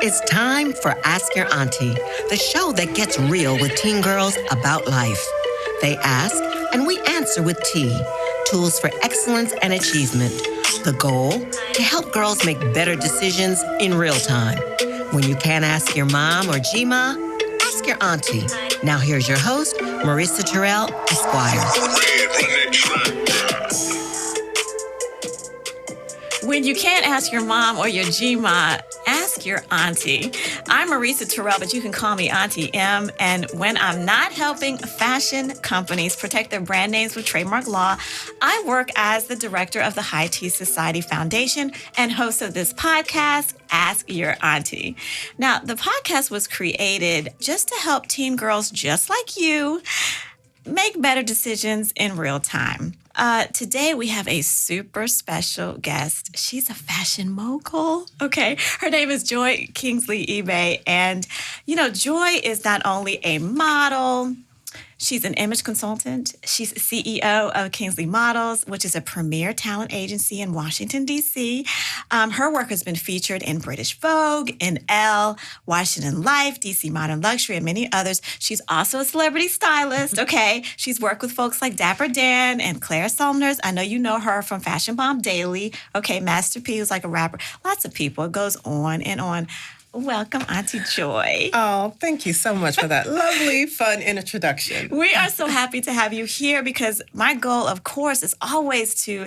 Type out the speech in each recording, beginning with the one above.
It's time for Ask Your Auntie, the show that gets real with teen girls about life. They ask, and we answer with tea. Tools for excellence and achievement. The goal? To help girls make better decisions in real time. When you can't ask your mom or G-Ma, ask your auntie. Now here's your host, Marissa Terrell, Esquire. When you can't ask your mom or your G-Ma, ask your auntie. I'm Marissa Terrell, but you can call me Auntie M. And when I'm not helping fashion companies protect their brand names with trademark law, I work as the director of the High Tea Society Foundation and host of this podcast, Ask Your Auntie. Now, the podcast was created just to help teen girls just like you make better decisions in real time. Today, we have a super special guest. She's a fashion mogul. Okay. Her name is Joy Kingsley Ebeh. And, you know, Joy is not only a model, she's an image consultant. She's CEO of Kingsley Models, which is a premier talent agency in Washington, D.C. Her work has been featured in British Vogue, in Elle, Washington Life, D.C. Modern Luxury, and many others. She's also a celebrity stylist, okay? She's worked with folks like Dapper Dan and Claire Sumners. I know you know her from Fashion Bomb Daily. Okay, Master P was like a rapper. Lots of people. It goes on and on. Welcome, Auntie Joy. Oh, thank you so much for that lovely, fun introduction. We are so happy to have you here because my goal, of course, is always to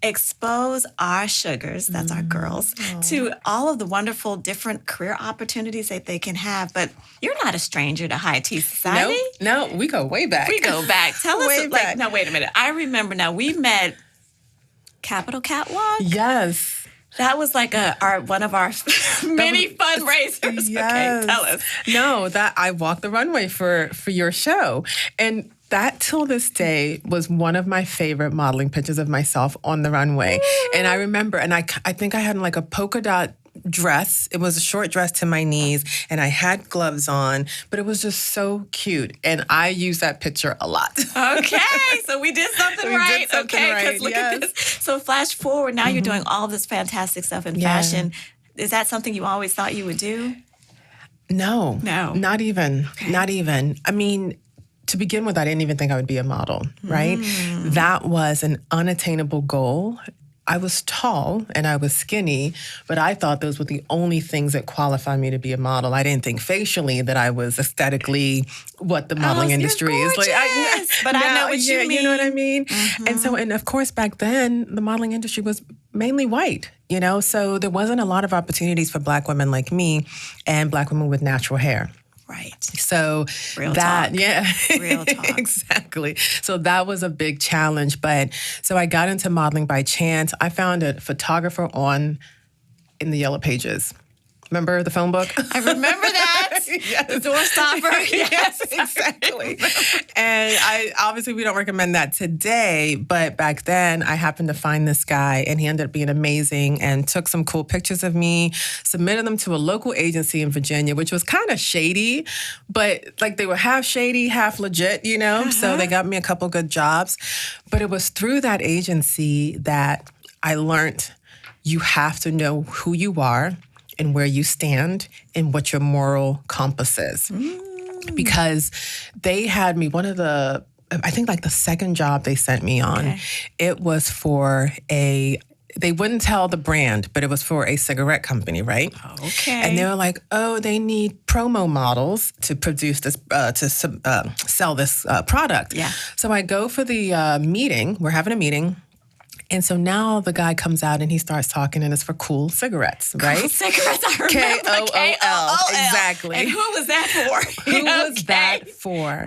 expose our sugars, that's our girls, to all of the wonderful different career opportunities that they can have. But you're not a stranger to High Tea Society. No, we go way back. We go back. Tell us, way back. No, wait a minute. I remember now, we met Capitol Catwalk. That was like one of our many fundraisers. Yes. Okay, tell us. No, that I walked the runway for your show. And that, till this day, was one of my favorite modeling pictures of myself on the runway. Ooh. And I remember, and I think I had like a polka dot dress. It was a short dress to my knees, and I had gloves on, but it was just so cute. And I use that picture a lot. Okay, so we did something right. Because look at this. So flash forward, now you're doing all this fantastic stuff in fashion. Is that something you always thought you would do? No, not even. Okay. Not even. I mean, to begin with, I didn't even think I would be a model, right? That was an unattainable goal. I was tall and I was skinny, but I thought those were the only things that qualified me to be a model. I didn't think facially that I was aesthetically what the modeling industry is. But I know what you mean. You know what I mean? Mm-hmm. And of course, back then, the modeling industry was mainly white, you know? So there wasn't a lot of opportunities for Black women like me and Black women with natural hair. Right. So Real talk. Real talk. Exactly. So that was a big challenge. But so I got into modeling by chance. I found a photographer in the Yellow Pages. Remember the phone book? I remember that. Yes. The door stopper. Yes, exactly. And obviously we don't recommend that today, but back then I happened to find this guy and he ended up being amazing and took some cool pictures of me, submitted them to a local agency in Virginia, which was kind of shady, but like they were half shady, half legit, you know? So they got me a couple good jobs. But it was through that agency that I learned you have to know who you are and where you stand and what your moral compass is. Because they had me, I think like the second job they sent me on, it was for they wouldn't tell the brand, but it was for a cigarette company, right? Okay. And they were like, they need promo models to produce this, sell this product. Yeah. So I go for the meeting, we're having a meeting, and so now the guy comes out and he starts talking, and it's for Kool cigarettes, right? Kool cigarettes, I remember. Kool. Exactly. And who was that for? Who was that for?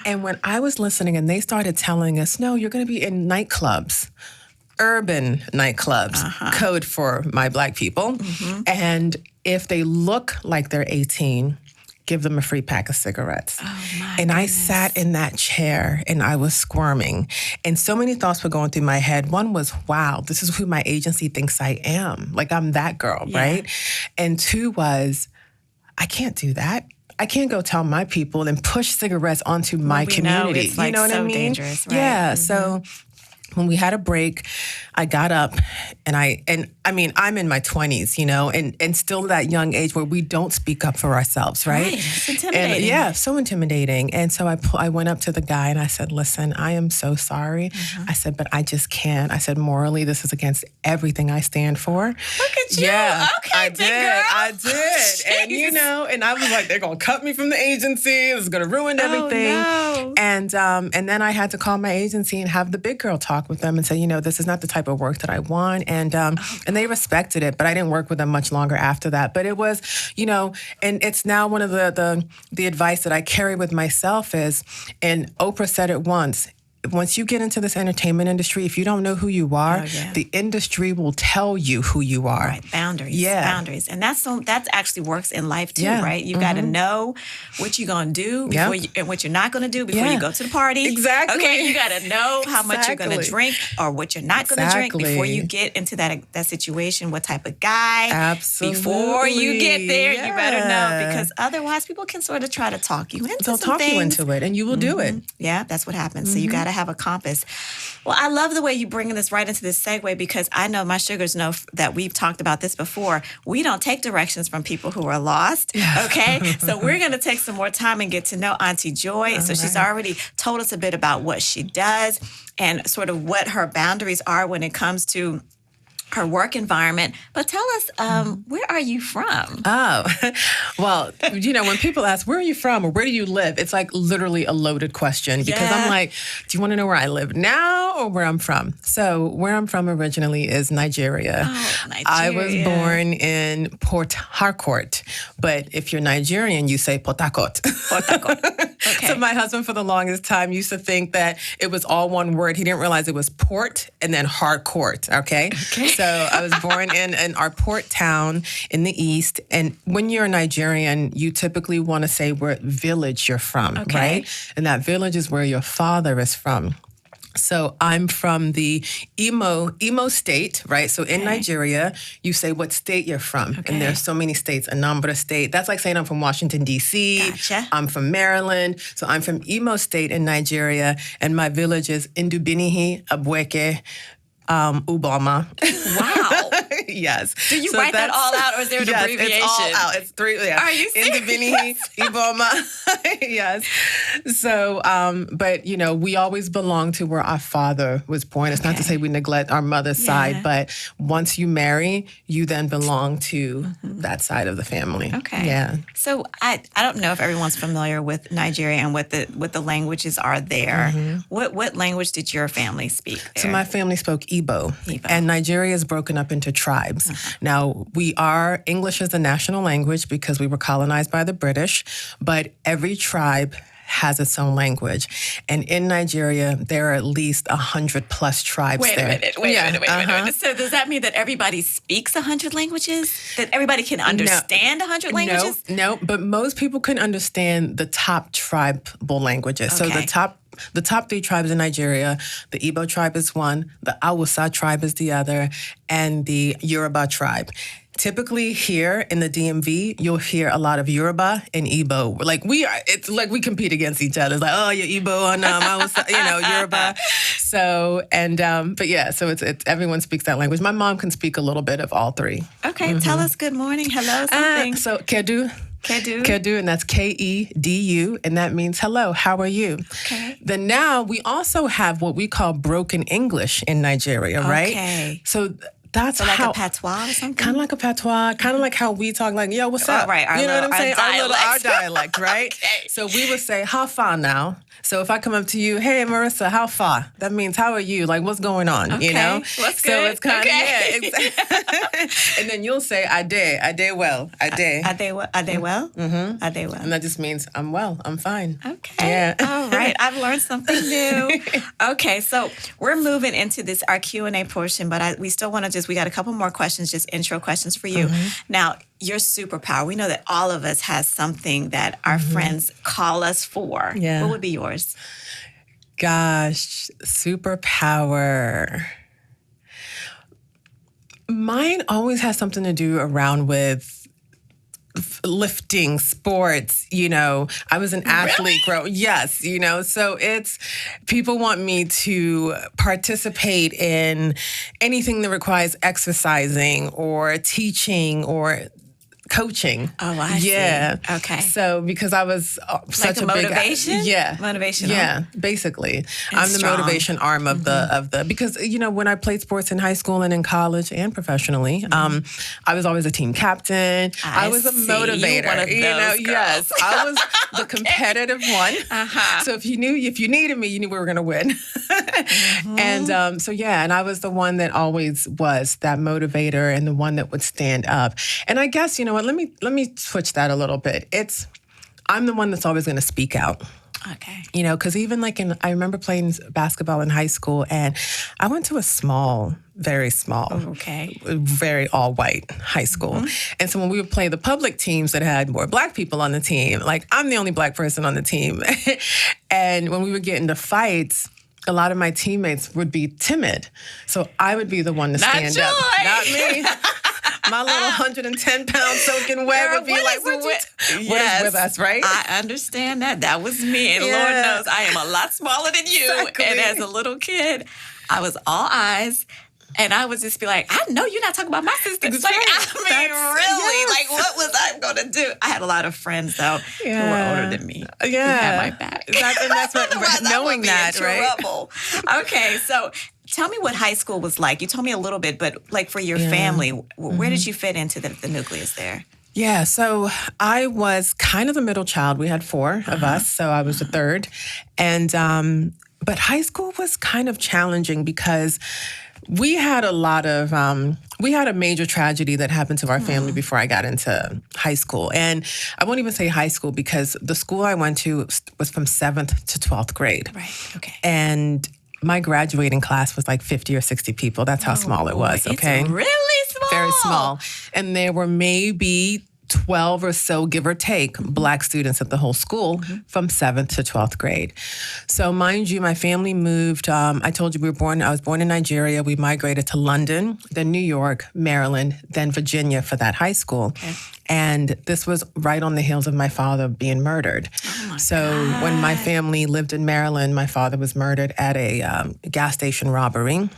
And when I was listening and they started telling us, no, you're going to be in nightclubs, urban nightclubs, code for my Black people. And if they look like they're 18, give them a free pack of cigarettes. And I sat in that chair and I was squirming. And so many thoughts were going through my head. One was, wow, this is who my agency thinks I am. Like I'm that girl, right? And two was, I can't do that. I can't go tell my people and push cigarettes onto my community. It's like you know what so I mean? Dangerous, right? Yeah. So when we had a break, I got up and I mean, I'm in my 20s, you know, and still that young age where we don't speak up for ourselves, right? It's intimidating. And yeah, so intimidating. And so I went up to the guy and I said, listen, I am so sorry. I said, but I just can't. I said, morally, this is against everything I stand for. Look at you. Yeah, Okay, I big did. girl. I did. And, you know, and I was like, they're going to cut me from the agency. This is going to ruin everything. No. And then I had to call my agency and have the big girl talk with them and say, you know, this is not the type of work that I want. And they respected it, but I didn't work with them much longer after that. But it was, you know, and it's now one of the advice that I carry with myself is, and Oprah said it once you get into this entertainment industry, if you don't know who you are, the industry will tell you who you are. Right, boundaries. Yeah. Boundaries. And that actually works in life too, right? You got to know what you're going to do before and what you're not going to do before you go to the party. Exactly. Okay, you got to know how much you're going to drink or what you're not going to drink before you get into that situation, what type of guy. Absolutely. Before you get there, you better know, because otherwise people can sort of try to talk you into some things. You into it, and you will do it. Yeah, that's what happens. So you got to have a compass. Well, I love the way you bringing this right into this segue, because I know my sugars know that we've talked about this before. We don't take directions from people who are lost. Okay, so we're going to take some more time and get to know AunTea Joy. So she's already told us a bit about what she does and sort of what her boundaries are when it comes to her work environment. But tell us, where are you from? Oh, well, you know, when people ask, where are you from or where do you live? It's like literally a loaded question, because I'm like, do you want to know where I live now or where I'm from? So where I'm from originally is Nigeria. Oh, Nigeria. I was born in Port Harcourt, but if you're Nigerian, you say Port Harcourt. Port Harcourt. Okay. So my husband for the longest time used to think that it was all one word. He didn't realize it was port and then Harcourt, okay? So I was born in our port town in the east. And when you're a Nigerian, you typically want to say what village you're from, right? And that village is where your father is from. So I'm from the Imo state, right? So in Nigeria, you say what state you're from. And there's so many states. Anambra State. That's like saying I'm from Washington, D.C. Gotcha. I'm from Maryland. So I'm from Imo State in Nigeria. And my village is Indubinihi, Abueke, Ubama. Wow. Yes. Do you write that all out, or is there an abbreviation? It's all out. It's three. Yeah. Are you serious? Indubinihi, Iboma. Yes. So, but you know, we always belong to where our father was born. It's not to say we neglect our mother's side, but once you marry, you then belong to that side of the family. Okay. Yeah. So I don't know if everyone's familiar with Nigeria and what the languages are there. What language did your family speak there? So my family spoke Igbo. And Nigeria is broken up into tribes. Now, English is the national language because we were colonized by the British, but every tribe has its own language. And in Nigeria, there are at least 100+ tribes Wait there. a minute. So does that mean that everybody speaks 100 languages? That everybody can understand 100 languages? No, but most people can understand the top tribal languages. So the top 3 tribes in Nigeria, the Igbo tribe is one, the Hausa tribe is the other, and the Yoruba tribe. Typically here in the DMV, you'll hear a lot of Yoruba and Igbo. It's like we compete against each other. It's like, oh, you're Igbo, and I was, Yoruba. So, but yeah, so it's everyone speaks that language. My mom can speak a little bit of all 3. Okay, tell us good morning, hello, something. So, Kedu. Kedu, and that's Kedu, and that means hello, how are you? Okay. Then now we also have what we call broken English in Nigeria, right? Okay. So that's like a patois or something? Kind of like a patois, kind of like how we talk, like, yo, what's up? Right, you know what I'm saying? Our dialect, right? Okay. So we would say, how far now? So if I come up to you, hey, Marissa, how far? That means, how are you? Like, what's going on, you know? What's so good? It's kind of, and then you'll say, I day well. Are they well? Mm-hmm. Are they well? And that just means, I'm well, I'm fine. Okay. Yeah. All right. I've learned something new. Okay. So we're moving into our Q&A portion, but we still want to we got a couple more questions, just intro questions for you. Now, your superpower. We know that all of us has something that our friends call us for. Yeah. What would be yours? Gosh, superpower. Mine always has something to do around with lifting, sports, I was an athlete yes, so people want me to participate in anything that requires exercising or teaching or coaching. Oh, I see. Okay. So because I was such like a motivation? big Motivation. Yeah, basically. And I'm strong. the motivation arm of the because when I played sports in high school and in college and professionally, I was always a team captain. I was a motivator. One of those yes, I was the competitive one. Uh-huh. So if you needed me, you knew we were going to win. And and I was the one that always was that motivator and the one that would stand up. And I guess let me switch that a little bit. I'm the one that's always going to speak out. Okay. Because even I remember playing basketball in high school, and I went to a small, very small, very all-white high school. And so when we would play the public teams that had more Black people on the team, I'm the only Black person on the team. And when we would get into fights, a lot of my teammates would be timid. So I would be the one to stand up. Not me. My little 110-pound soaking wet would be what is with us, right? I understand that. That was me. And Lord knows I am a lot smaller than you. Exactly. And as a little kid, I was all eyes. And I would just be like, I know you're not talking about my sister. Exactly. What was I going to do? I had a lot of friends, though, who were older than me. Who had my back. That's what, knowing that, right? Trouble. Okay, so tell me what high school was like. You told me a little bit, but for your family, where did you fit into the nucleus there? Yeah, so I was kind of the middle child. We had 4 of us, so I was the third. And but high school was kind of challenging because we had a major tragedy that happened to our family before I got into high school. And I won't even say high school because the school I went to was from 7th to 12th grade. Right, okay. And my graduating class was 50 or 60 people. That's how small it was, okay? It's really small. Very small. And there were maybe 12 or so, give or take, Black students at the whole school from 7th to 12th grade. So mind you, my family moved. I told you I was born in Nigeria. We migrated to London, then New York, Maryland, then Virginia for that high school. Okay. And this was right on the heels of my father being murdered. God. When my family lived in Maryland, my father was murdered at a gas station robbery.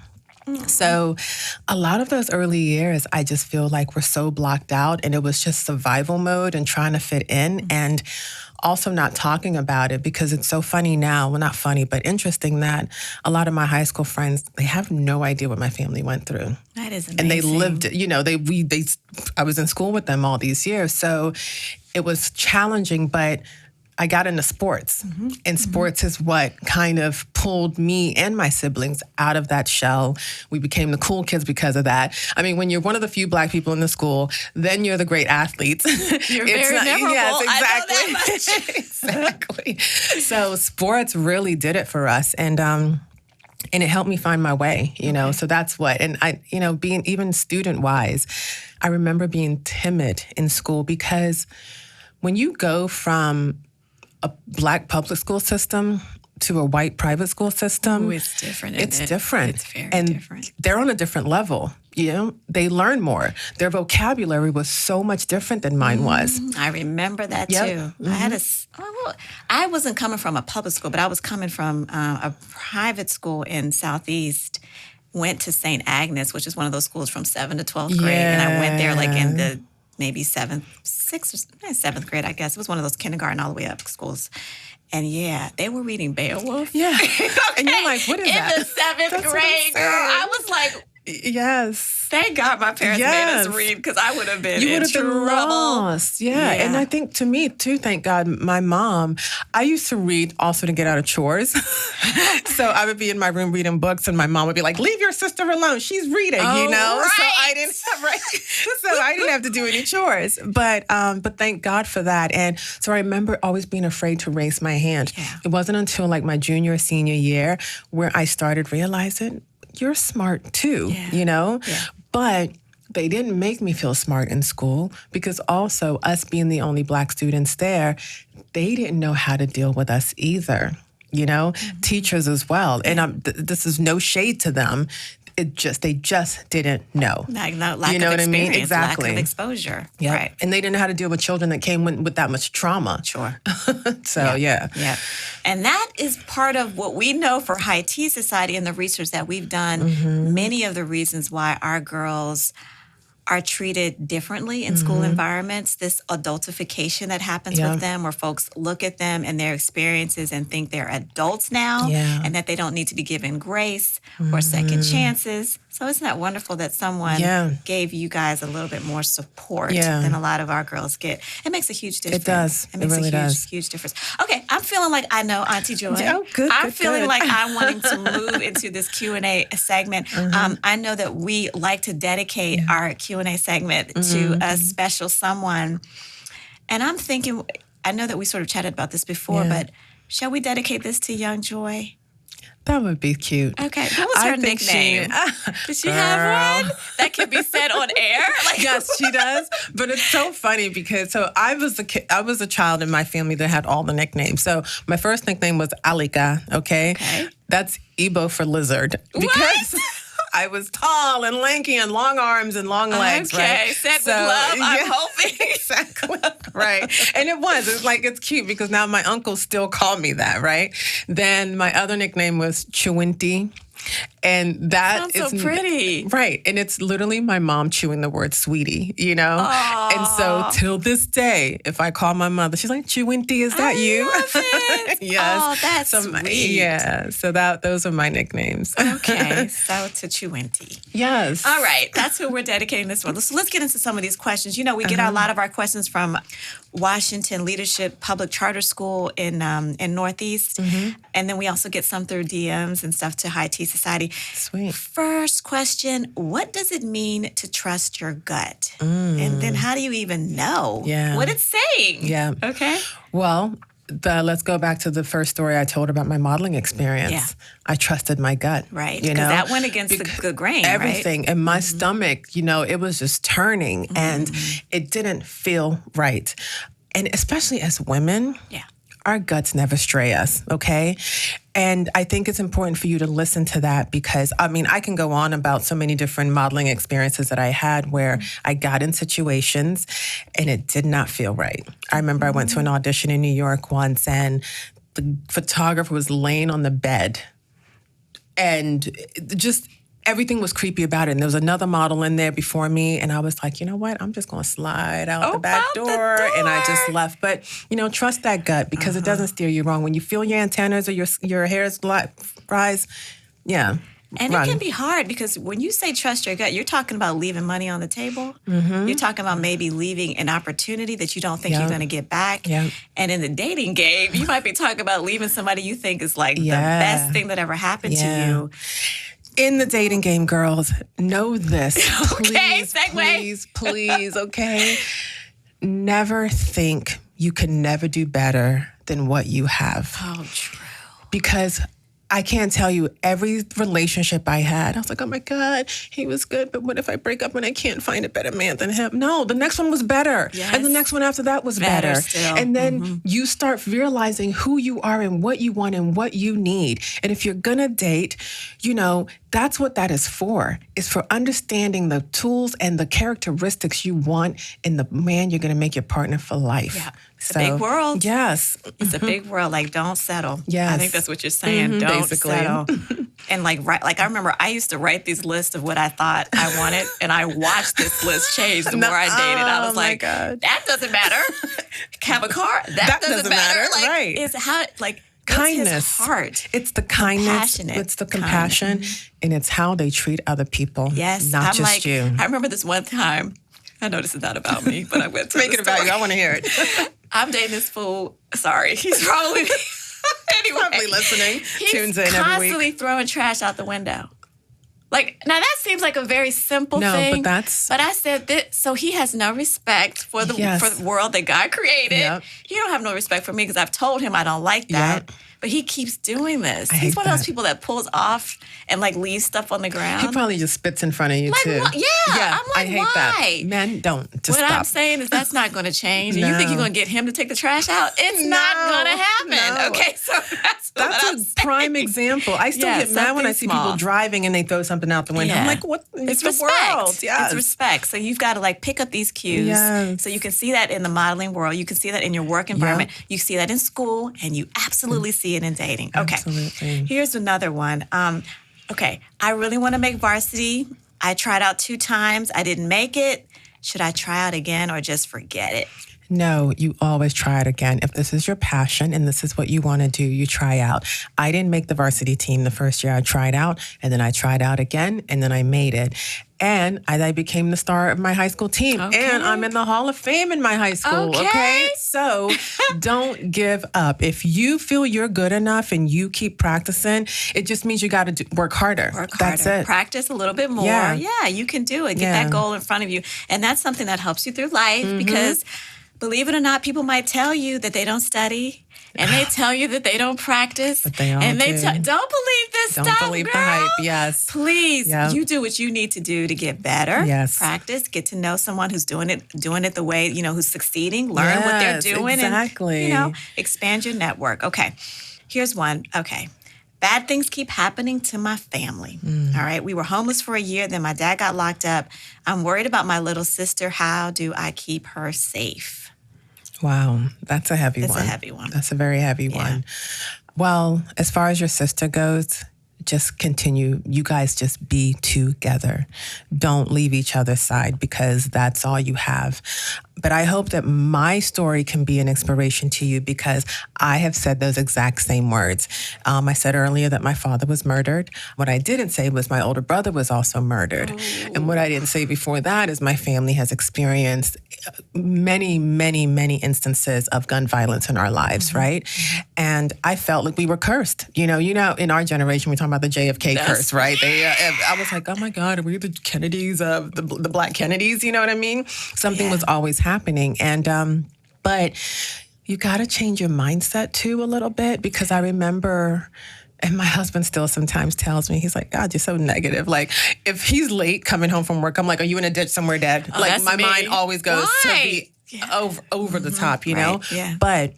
So a lot of those early years, I just feel like we're so blocked out, and it was just survival mode and trying to fit in and also not talking about it because it's so funny now. Well, not funny, but interesting that a lot of my high school friends, they have no idea what my family went through. That is amazing. And they lived it. I was in school with them all these years. So it was challenging, but I got into sports, and sports is what kind of pulled me and my siblings out of that shell. We became the cool kids because of that. I mean, when you're one of the few Black people in the school, then you're the great athletes. You're very memorable. Yes, exactly. I know that much. Exactly. So sports really did it for us, and it helped me find my way, so that's what. And I, being even student-wise, I remember being timid in school because when you go from a Black public school system to a white private school system. Ooh, it's different. It's different. It's very different. They're on a different level. They learn more. Their vocabulary was so much different than mine was. I remember that too. I wasn't coming from a public school, but I was coming from a private school in Southeast. Went to St. Agnes, which is one of those schools from 7th to 12th grade, and I went there in the maybe 7th grade, I guess. It was one of those kindergarten all the way up schools. And they were reading Beowulf. Yeah. Okay. And you're like, what is that? In the 7th grade, girl. I was like, yes. Thank God my parents made us read because I would have been in trouble. Been lost. Yeah. And I think to me too, thank God, my mom, I used to read also to get out of chores. So I would be in my room reading books and my mom would be like, leave your sister alone. She's reading, Right. So I didn't have to do any chores. But thank God for that. And so I remember always being afraid to raise my hand. Yeah. It wasn't until my junior or senior year where I started realizing you're smart too, Yeah. But they didn't make me feel smart in school because also us being the only Black students there, they didn't know how to deal with us either. Teachers as well. And this is no shade to them. they just didn't know. Lack of what I mean? experience, Exactly. lack of exposure. Yep. Right. And they didn't know how to deal with children that came with that much trauma. Sure. So, yeah. And that is part of what we know for High Tea Society and the research that we've done. Many of the reasons why our girls are treated differently in school environments, this adultification that happens with them, where folks look at them and their experiences and think they're adults now and that they don't need to be given grace or second chances. So isn't that wonderful that someone gave you guys a little bit more support than a lot of our girls get? It makes a huge difference. It does. It makes really a huge, does. huge difference. Okay, I'm feeling like I know Auntie Joy. Oh, good. I'm feeling like I'm wanting to move into this Q&A segment. I know that we like to dedicate our Q&A segment to a special someone. And I'm thinking, I know that we sort of chatted about this before, but shall we dedicate this to young Joy? That would be cute. Okay. What was her nickname? Did she have one that can be said on air? Yes, she does. But it's so funny because I was a child in my family that had all the nicknames. So my first nickname was Alika. Okay. That's Igbo for lizard. Because I was tall and lanky and long arms and long legs, right? Okay, said with love, I'm hoping. Exactly, right. And it's cute because now my uncles still call me that, right? Then my other nickname was Chewinty. And that sounds so pretty. Right. And it's literally my mom chewing the word sweetie, Aww. And so till this day, if I call my mother, she's like, Chewinty, is that you? Love it. Yes. Oh, that's sweet. Yeah. So those are my nicknames. Okay. So to Chewinty. Yes. All right. That's who we're dedicating this for. So let's get into some of these questions. We get a lot of our questions from Washington Leadership Public Charter School in Northeast. And then we also get some through DMs and stuff to High Tea Society. Sweet. First question, what does it mean to trust your gut? And then how do you even know what it's saying? Yeah. Okay. Well, let's go back to the first story I told about my modeling experience. Yeah. I trusted my gut. Right. Because that went against the grain, everything. Right? And my stomach, it was just turning and it didn't feel right. And especially as women, our guts never stray us, okay? And I think it's important for you to listen to that because, I can go on about so many different modeling experiences that I had where I got in situations and it did not feel right. I remember I went to an audition in New York once and the photographer was laying on the bed and just everything was creepy about it. And there was another model in there before me. And I was like, you know what? I'm just going to slide out the back door. And I just left. But, trust that gut because it doesn't steer you wrong. When you feel your antennas or your hairs rise, And run. it can be hard because when you say trust your gut, you're talking about leaving money on the table. You're talking about maybe leaving an opportunity that you don't think you're going to get back. And in the dating game, you might be talking about leaving somebody you think is like the best thing that ever happened to you. In the dating game, girls, know this. Okay, Please, okay? Never think you can never do better than what you have. Oh, true. Because I can't tell you, every relationship I had, I was like, oh my God, he was good, but what if I break up and I can't find a better man than him? No, the next one was better. Yes. And the next one after that was better. Still. And then you start realizing who you are and what you want and what you need. And if you're gonna date, that's what that is for. It's for understanding the tools and the characteristics you want in the man you're gonna make your partner for life. Yeah. It's a big world. Yes. It's a big world. Like, don't settle. Yes. I think that's what you're saying. Don't settle. And I remember I used to write these lists of what I thought I wanted, and I watched this list change the more I dated. I was like, that doesn't matter. Have a car? That doesn't matter. Right. It's how, kindness. His heart. It's the kindness. It's the compassion. And it's how they treat other people. Yes. Not just you. I remember this one time. I know this is not about me, but I went to Make it about you. I want to hear it. I'm dating this fool. Sorry. He's probably... Anyway, probably listening. Tunes in every week. He's constantly throwing trash out the window. Now that seems like a very simple thing. But I said that, so he has no respect for the world that God created. Yep. He don't have no respect for me because I've told him I don't like that. Yep. but he keeps doing this. I He's hate one of those that. people that pulls off and like leaves stuff on the ground. He probably just spits in front of you like, too. yeah, I'm like, I hate why? that. Men, don't. Just What stop. I'm saying is that's not going to change. And you No. think you're going to get him to take the trash out? It's not going to happen. No. Okay, so that's what I'm a saying. prime example. I still Yeah, get mad when I see something small. people driving and they throw something out the window. I'm like, what in It's the respect. world? Yes. It's respect. So you've got to like pick up these cues. Yes. So you can see that in the modeling world. You can see that in your work environment. You see that in school, and you absolutely see it in dating. Okay. Absolutely. Here's another one. Okay, I really want to make varsity. I tried out 2 times. I didn't make it. Should I try out again or just forget it? No, you always try it again. If this is your passion and this is what you want to do, you try out. I didn't make the varsity team the first year I tried out, and then I tried out again, and then I made it. And I became the star of my high school team. Okay. And I'm in the Hall of Fame in my high school. Okay? So don't give up. If you feel you're good enough and you keep practicing, it just means you got to work harder. Work harder. That's it. Practice a little bit more. Yeah. Yeah, you can do it. Get Yeah. that goal in front of you. And that's something that helps you through life because believe it or not, people might tell you that they don't study and they tell you that they don't practice. But they all and they do. Don't believe this Don't stuff, believe girl. the hype. Yes. Please, Yep. you do what you need to do to get better. Yes. Practice, get to know someone who's doing it the way, who's succeeding, learn what they're Yes, doing exactly. and, expand your network. Okay. Here's one. Okay. Bad things keep happening to my family. All right. We were homeless for a year. Then my dad got locked up. I'm worried about my little sister. How do I keep her safe? Wow, that's a heavy one. It's a heavy one. That's a very heavy one. Well, as far as your sister goes, just continue. You guys just be together. Don't leave each other's side because that's all you have. But I hope that my story can be an inspiration to you because I have said those exact same words. I said earlier that my father was murdered. What I didn't say was my older brother was also murdered. And what I didn't say before that is my family has experienced many, many, many instances of gun violence in our lives, right? And I felt like we were cursed. In our generation, we're talking about the JFK curse, right? I was like, oh my God, are we the Kennedys, the Black Kennedys? You know what I mean? Something was always happening. And, but you got to change your mindset too a little bit because I remember, and my husband still sometimes tells me, he's like, God, you're so negative. Like if he's late coming home from work, I'm like, are you in a ditch somewhere, Dad? Oh, like that's my me. mind always goes to Right. be over the top, you know? Right. Yeah. But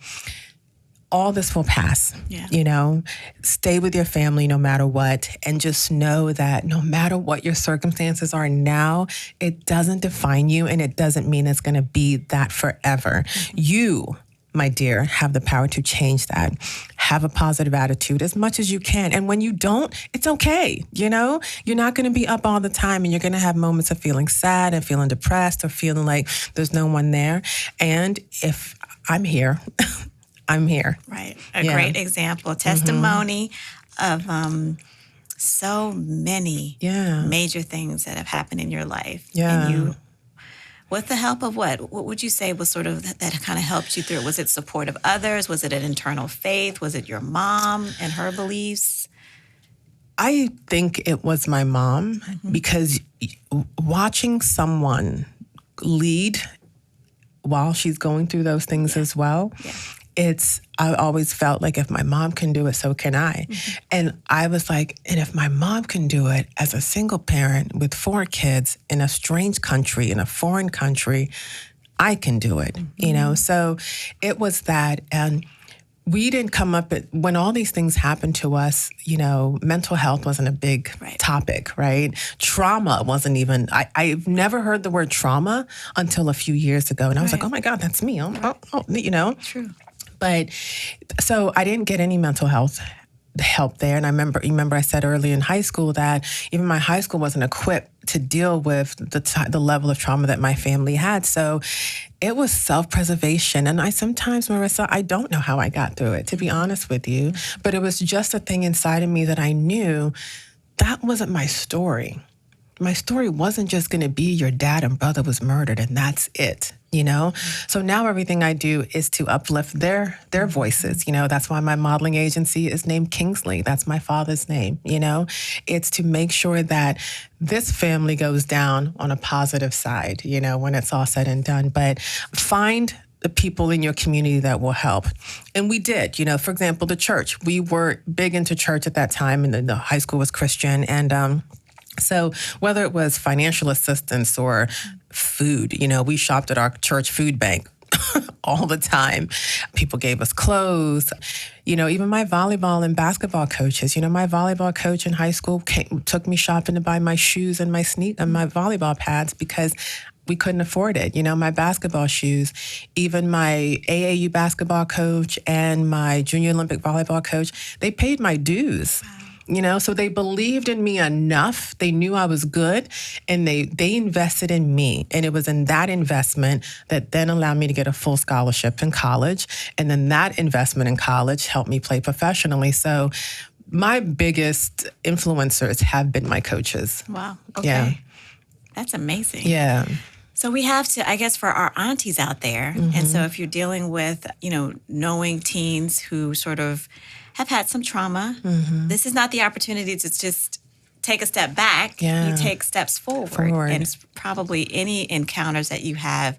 all this will pass, Yeah. Stay with your family no matter what. And just know that no matter what your circumstances are now, it doesn't define you and it doesn't mean it's going to be that forever. You, my dear, have the power to change that. Have a positive attitude as much as you can. And when you don't, it's okay. You're not going to be up all the time and you're going to have moments of feeling sad and feeling depressed or feeling like there's no one there. And if I'm here, I'm here. Right. A great example, testimony of so many major things that have happened in your life. Yeah. And you, with the help of what would you say was sort of that kind of helped you through? Was it support of others? Was it an internal faith? Was it your mom and her beliefs? I think it was my mom because watching someone lead while she's going through those things as well, I always felt like if my mom can do it, so can I. And I was like, and if my mom can do it as a single parent with 4 kids in a strange country, in a foreign country, I can do it, So it was that. And we didn't come up when all these things happened to us, mental health wasn't a big topic, right? Trauma wasn't even, I've never heard the word trauma until a few years ago. And I was like, oh my God, that's me. True. But so I didn't get any mental health help there. And I remember I said early in high school that even my high school wasn't equipped to deal with the level of trauma that my family had. So it was self-preservation. And I sometimes, Marissa, I don't know how I got through it, to be honest with you. But it was just a thing inside of me that I knew that wasn't my story. My story wasn't just going to be your dad and brother was murdered and that's it. So now everything I do is to uplift their voices. That's why my modeling agency is named Kingsley. That's my father's name. It's to make sure that this family goes down on a positive side, when it's all said and done. But find the people in your community that will help. And we did, for example, the church. We were big into church at that time, and the high school was Christian. And so whether it was financial assistance or food, we shopped at our church food bank all the time. People gave us clothes. Even my volleyball and basketball coaches. My volleyball coach in high school took me shopping to buy my shoes and my my volleyball pads because we couldn't afford it. My basketball shoes, even my AAU basketball coach and my junior Olympic volleyball coach, they paid my dues. Wow. So they believed in me enough. They knew I was good, and they invested in me. And it was in that investment that then allowed me to get a full scholarship in college. And then that investment in college helped me play professionally. So my biggest influencers have been my coaches. Wow. Okay. Yeah. That's amazing. Yeah. So we have to, I guess, for our aunties out there, and so if you're dealing with, knowing teens who sort of have had some trauma, this is not the opportunity to just take a step back. Yeah. You take steps forward. And it's probably any encounters that you have,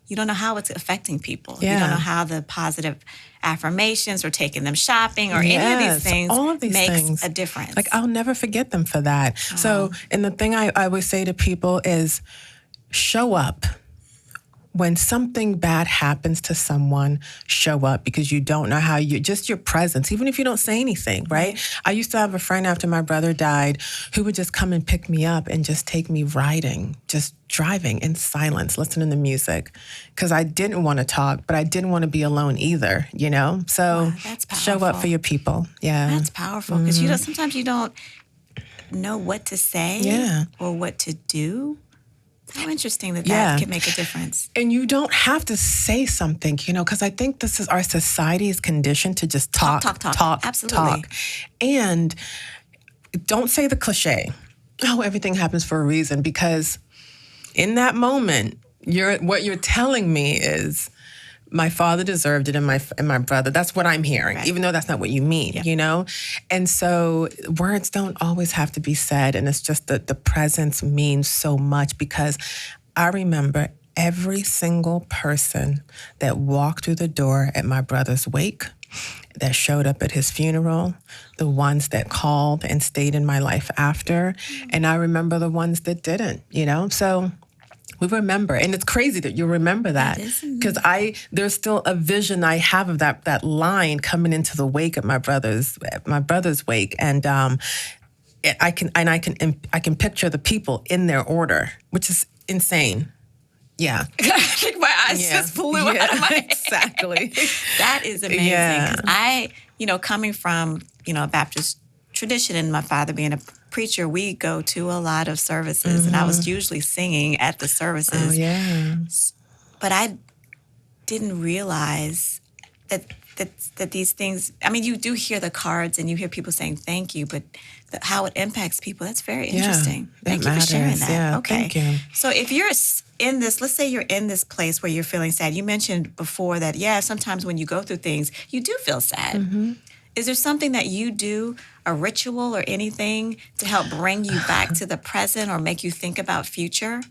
you don't know how it's affecting people. Yeah. You don't know how the positive affirmations or taking them shopping or any of these things all of these makes things. a difference. Like, I'll never forget them for that. So, and the thing I always say to people is, show up. When something bad happens to someone, show up, because you don't know how just your presence, even if you don't say anything, right? I used to have a friend after my brother died who would just come and pick me up and just take me riding, just driving in silence, listening to music, because I didn't want to talk, but I didn't want to be alone either, So that's show up for your people. Yeah. That's powerful, because sometimes you don't know what to say or what to do. How interesting that can make a difference. And you don't have to say something, because I think this is our society is conditioned to just talk. Absolutely. And don't say the cliche, everything happens for a reason, because in that moment, what you're telling me is, my father deserved it, and my brother. That's what I'm hearing, even though that's not what you mean, And so words don't always have to be said, and it's just that the presence means so much, because I remember every single person that walked through the door at my brother's wake, that showed up at his funeral, the ones that called and stayed in my life after, and I remember the ones that didn't, So we remember, and it's crazy that you remember that, because there's still a vision I have of that line coming into the wake at my brother's wake, and I can picture the people in their order, which is insane. Yeah, I think my eyes just flew out of my head. Exactly. That is amazing. Yeah. I, coming from a Baptist tradition, and my father being a preacher, we go to a lot of services, and I was usually singing at the services. Oh, yeah. But I didn't realize that these things, you do hear the cards and you hear people saying thank you, but how it impacts people, that's very interesting. Thank you for sharing that. Yeah, okay. Thank you. So if you're in this, let's say you're in this place where you're feeling sad. You mentioned before that, sometimes when you go through things, you do feel sad. Is there something that you do, a ritual or anything, to help bring you back to the present or make you think about future?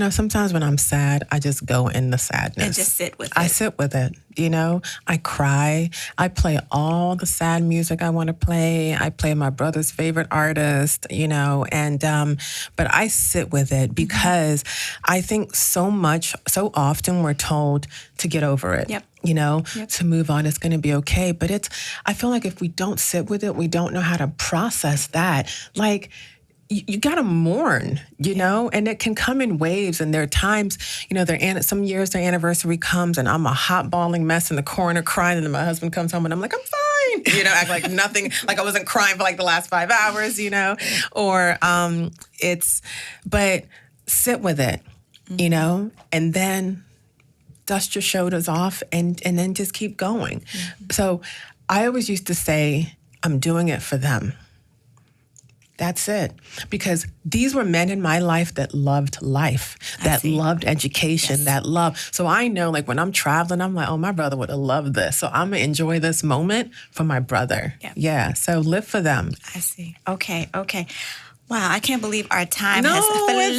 Sometimes when I'm sad, I just go in the sadness. And just sit with it. I sit with it, I cry. I play all the sad music I want to play. I play my brother's favorite artist, but I sit with it, because I think so often we're told to get over it. Yep. To move on, it's going to be okay. But I feel like if we don't sit with it, we don't know how to process that. Like, you got to mourn, and it can come in waves. And there are times, some years their anniversary comes and I'm a hot balling mess in the corner crying. And then my husband comes home and I'm like, I'm fine. Act like nothing, like I wasn't crying for like the last 5 hours, or but sit with it, and then dust your shoulders off and then just keep going. So I always used to say, I'm doing it for them. That's it. Because these were men in my life that loved life, that loved education, that loved. So I know, like, when I'm traveling, I'm like, oh, my brother would have loved this. So I'm going to enjoy this moment for my brother. Yep. Yeah. So live for them. I see. Okay. Wow. I can't believe our time has flown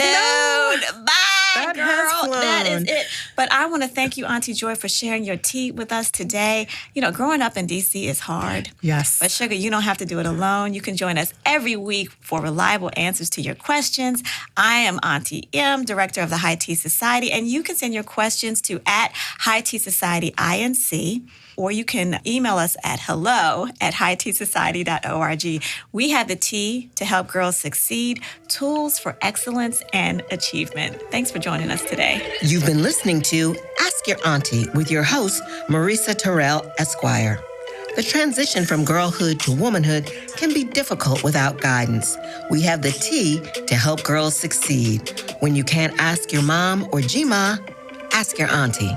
by, girl. That is it. But I want to thank you, Auntie Joy, for sharing your tea with us today. You know, growing up in D.C. is hard. Yes. But Sugar, you don't have to do it alone. You can join us every week for reliable answers to your questions. I am Auntie M, Director of the High Tea Society, and you can send your questions to @HighTeaSocietyINC, or you can email us at hello@highteasociety.org. We have the tea to help girls succeed, tools for excellence and achievement. Thanks for joining us today. You've been listening to Ask Your Auntie with your host, Marisa Terrell, Esquire. The transition from girlhood to womanhood can be difficult without guidance. We have the tea to help girls succeed. When you can't ask your mom or G-Ma, ask your auntie.